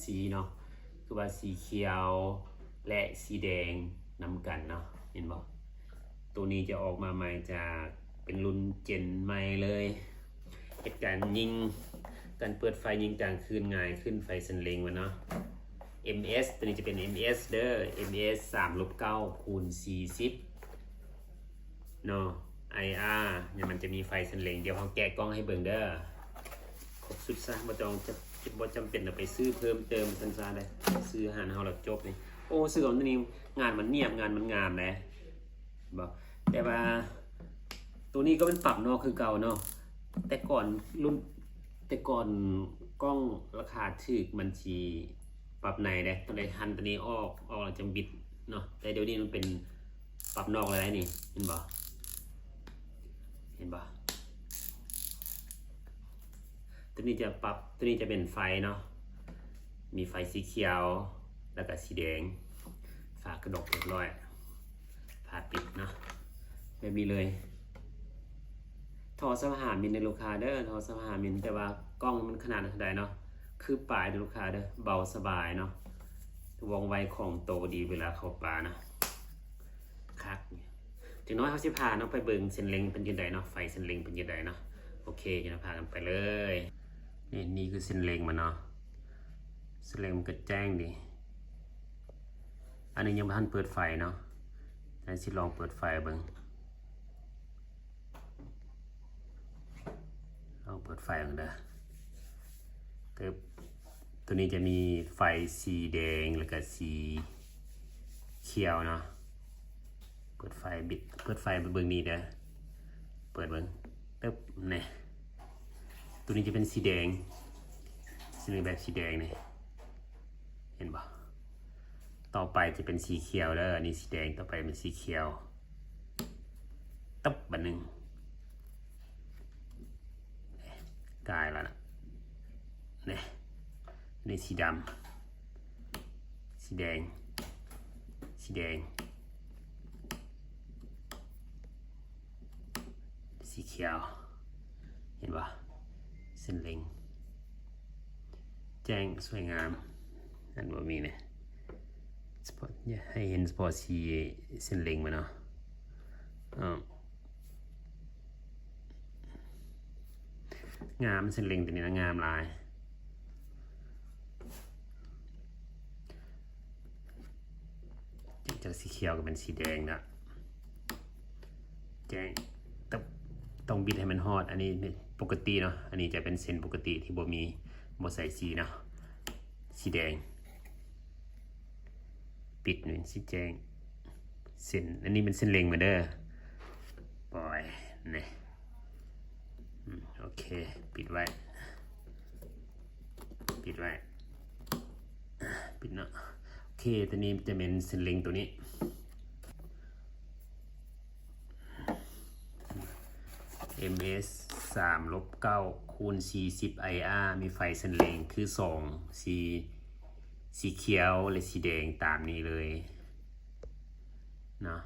สีเนาะคือว่าสีเขียวและสีแดงนำกันเนาะเห็นบ่ตัวนี้จะออกมาใหม่จากเป็นรุ่นเจนใหม่เลยเหตุการณ์ยิงการเปิดไฟยิงกลางคืนง่ายขึ้นไฟสันเลงวะเนาะ MS ตัวนี้จะเป็น MS เด้อ MS 3-9คูณ40เนาะ IR เนี่ยมันจะมีไฟสันเลงเดี๋ยวเขาแกะกล้องให้เบิ่งเด้อครบสุดซะบ่จำเป็นไปซื้อเพิ่มเติมซันซาได้ซื้ออาหารเฮาแล้วจบนี่โอ้ซื้อของตัวนี้งานมันเนียบงานมันงามนะบ่แต่ว่าตัวนี้ก็เป็นปรับเนาะคือเก่าเนาะแต่ก่อนกล้องราคาถูกมันสิปรับในเด้ต้องได้หันตัวนี้ออกแล้วจังบิดเนาะแต่เดี๋ยวนี้มันเป็นปรับนอกแล้วนี่เห็นบ่ตัวนี้จะปรับตัวนี้จะเป็นไฟเนาะมีไฟสีเขียวแล้วก็สีแดงฝากระดกเรียบร้อยฝาปิดเนาะแบบนี้เลยทอ25มิลในลูกค้าเด้อทอ25มิลแต่ว่ากล้องมันขนาดเท่าใดเนาะคือปลายลูกค้าเด้อเบาสบายเนาะว่องไวของโตดีเวลาเข้าป่านะคักถึงน้อยเขาสิพาเนาะไปเบิ่งเส้นเล็งเป็นยังไงเนาะไฟเส้นเล็งเป็นยังไงเนาะโอเคจะพากันไปเลยนี่คือเส้นเล็งมันเนาะเส้นเล็งมันก็แจ้งดีอันนี้ยังไม่ทันเปิดไฟเนาะแต่สิลองเปิดไฟเบิ่งลองเปิดไฟกันเด้อตัวนี้จะมีไฟสีแดงแล้วก็สีเขียวเนาะเปิดไฟไปเบิ่งนี่เด้อเปิดเบิ่งตึ๊บนี่ตัวนี้จะเป็นสีแดงแบบสีแดงนี่เห็นบ่ต่อไปจะเป็นสีเขียวแล้วอันนี้สีแดงต่อไปเป็นสีเขียวตึ๊บบัดนึงกลายแล้วนะนี่สีดำสีแดงสีเขียวเห็นป่ะเส้นเล็งแจ้งสวยงามอันว่ามีเนี่ยสปอตให้เห็นสปอตสีเส้นเล็งมาเนาะงามเส้นเล็งตัวนี้นะงามลายจากสีเขียวก็เป็นสีแดงนะแจ้งต้องบิดให้มันฮอดอันนี้ปกติเนาะอันนี้จะเป็นเส้นปกติที่บ่ใส่สีเนาะสีแดงปิดหนึ่งสีแดงเส้นอันนี้เป็นเส้นเล็งมาเด้อปล่อยนี่โอเคปิดไว้ปิดเนาะโอเคตัวนี้จะเป็นเส้นเล็งตัวนี้MS 3-9คูณ40 IR มีไฟเส้นเล็งคือ2สีเขียวและสีแดงตามนี้เลยเนาะ